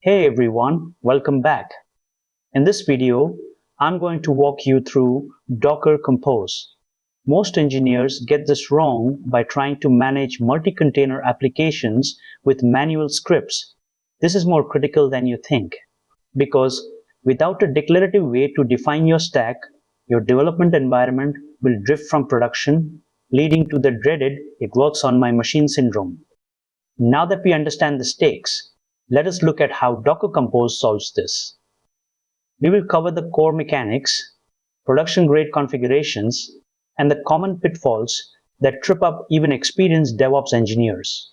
Hey everyone, welcome back. In this video, I'm going to walk you through Docker Compose. Most engineers get this wrong by trying to manage multi-container applications with manual scripts. This is more critical than you think, because without a declarative way to define your stack, your development environment will drift from production, leading to the dreaded "it works on my machine" syndrome. Now that we understand the stakes, let us look at how Docker Compose solves this. We will cover the core mechanics, production-grade configurations, and the common pitfalls that trip up even experienced DevOps engineers.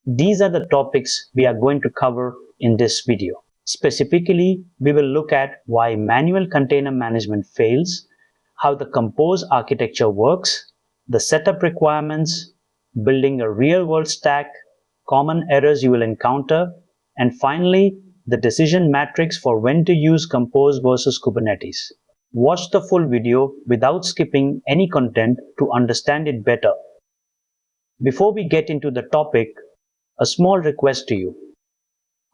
These are the topics we are going to cover in this video. Specifically, we will look at why manual container management fails, how the Compose architecture works, the setup requirements, building a real-world stack, common errors you will encounter, and finally, the decision matrix for when to use Compose versus Kubernetes. Watch the full video without skipping any content to understand it better. Before we get into the topic, a small request to you.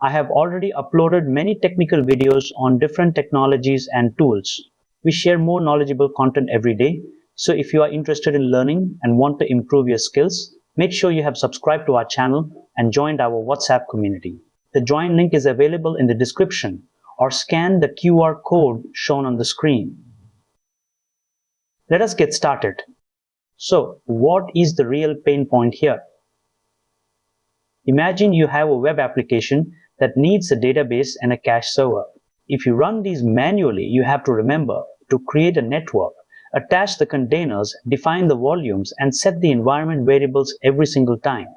I have already uploaded many technical videos on different technologies and tools. We share more knowledgeable content every day, so if you are interested in learning and want to improve your skills, make sure you have subscribed to our channel and joined our WhatsApp community. The join link is available in the description, or scan the QR code shown on the screen. Let us get started. So, what is the real pain point here? Imagine you have a web application that needs a database and a cache server. If you run these manually, you have to remember to create a network, attach the containers, define the volumes, and set the environment variables every single time.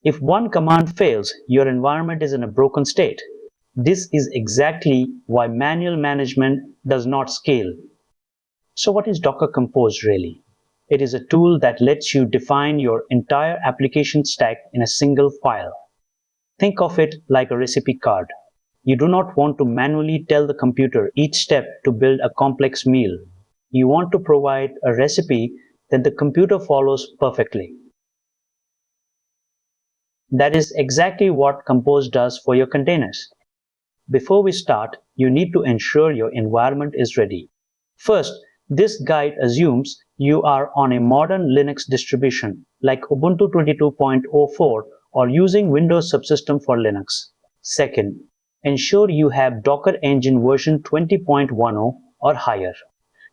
If one command fails, your environment is in a broken state. This is exactly why manual management does not scale. So what is Docker Compose really? It is a tool that lets you define your entire application stack in a single file. Think of it like a recipe card. You do not want to manually tell the computer each step to build a complex meal. You want to provide a recipe that the computer follows perfectly. That is exactly what Compose does for your containers. Before we start, you need to ensure your environment is ready. First, this guide assumes you are on a modern Linux distribution like Ubuntu 22.04 or using Windows subsystem for Linux. Second, ensure you have Docker Engine version 20.10 or higher.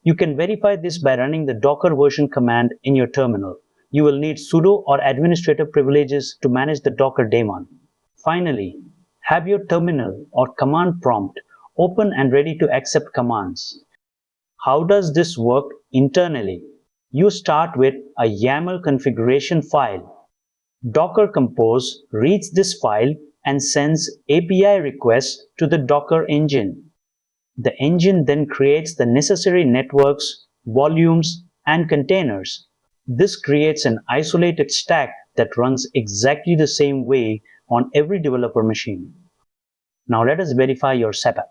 You can verify this by running the Docker version command in your terminal. You will need sudo or administrative privileges to manage the Docker daemon. Finally, have your terminal or command prompt open and ready to accept commands. How does this work internally? You start with a YAML configuration file. Docker Compose reads this file and sends API requests to the Docker engine. The engine then creates the necessary networks, volumes, and containers. This creates an isolated stack that runs exactly the same way on every developer machine. Now let us verify your setup.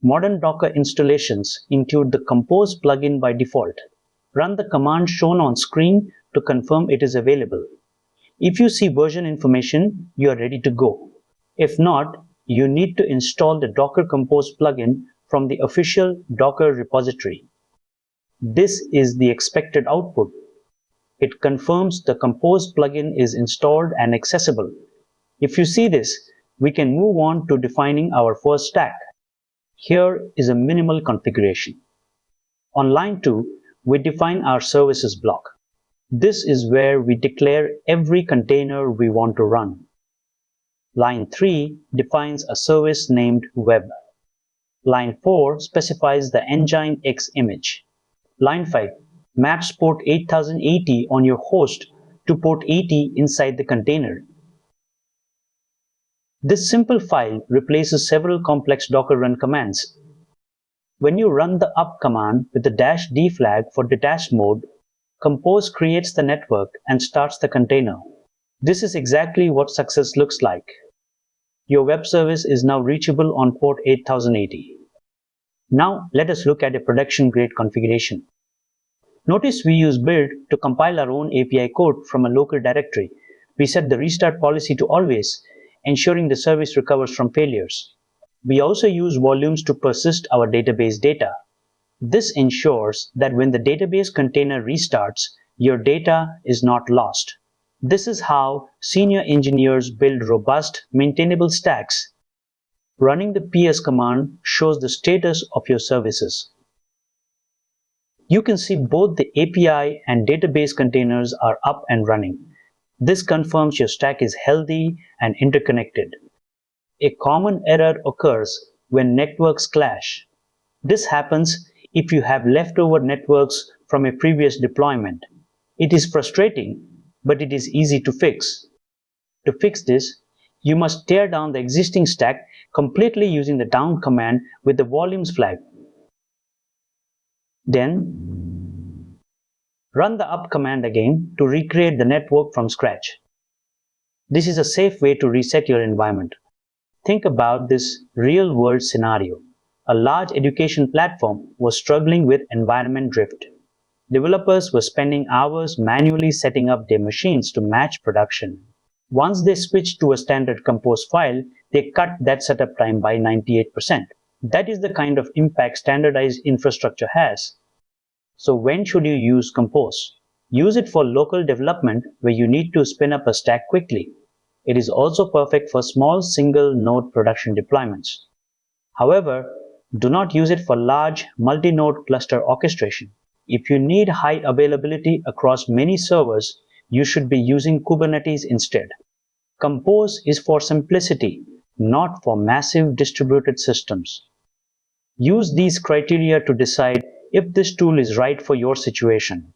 Modern Docker installations include the Compose plugin by default. Run the command shown on screen to confirm it is available. If you see version information, you are ready to go. If not, you need to install the Docker Compose plugin from the official Docker repository. This is the expected output. It confirms the Compose plugin is installed and accessible. If you see this, we can move on to defining our first stack. Here is a minimal configuration. On line 2, we define our services block. This is where we declare every container we want to run. Line 3 defines a service named web. Line 4 specifies the Nginx image. Line 5 maps port 8080 on your host to port 80 inside the container. This simple file replaces several complex Docker run commands. When you run the up command with the -d flag for detached mode, Compose creates the network and starts the container. This is exactly what success looks like. Your web service is now reachable on port 8080. Now let us look at a production-grade configuration. Notice we use build to compile our own API code from a local directory. We set the restart policy to always, ensuring the service recovers from failures. We also use volumes to persist our database data. This ensures that when the database container restarts, your data is not lost. This is how senior engineers build robust, maintainable stacks. Running the ps command shows the status of your services. You can see both the API and database containers are up and running. This confirms your stack is healthy and interconnected. A common error occurs when networks clash. This happens if you have leftover networks from a previous deployment. It is frustrating, but it is easy to fix. To fix this, you must tear down the existing stack completely using the down command with the volumes flag. Then, run the up command again to recreate the network from scratch. This is a safe way to reset your environment. Think about this real-world scenario. A large education platform was struggling with environment drift. Developers were spending hours manually setting up their machines to match production. Once they switched to a standard Compose file, they cut that setup time by 98%. That is the kind of impact standardized infrastructure has. So when should you use Compose? Use it for local development where you need to spin up a stack quickly. It is also perfect for small single-node production deployments. However, do not use it for large multi-node cluster orchestration. If you need high availability across many servers, you should be using Kubernetes instead. Compose is for simplicity, not for massive distributed systems. Use these criteria to decide if this tool is right for your situation.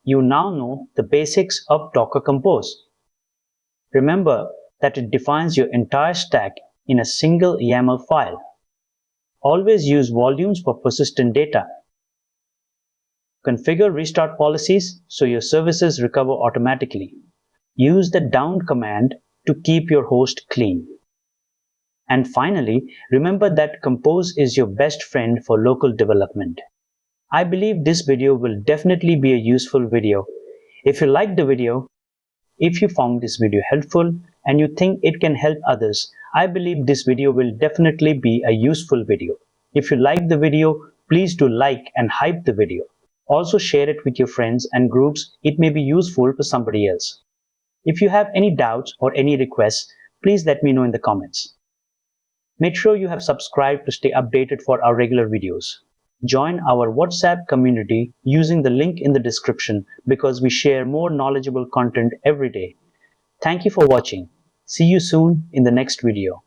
You now know the basics of Docker Compose. Remember that it defines your entire stack in a single YAML file. Always use volumes for persistent data. Configure restart policies so your services recover automatically. Use the down command to keep your host clean. And finally, remember that Compose is your best friend for local development. I believe this video will definitely be a useful video. If you liked the video, if you found this video helpful and you think it can help others, I believe this video will definitely be a useful video. If you liked the video, please do like and hype the video. Also share it with your friends and groups. It may be useful for somebody else. If you have any doubts or any requests, please let me know in the comments. Make sure you have subscribed to stay updated for our regular videos. Join our WhatsApp community using the link in the description because we share more knowledgeable content every day. Thank you for watching. See you soon in the next video.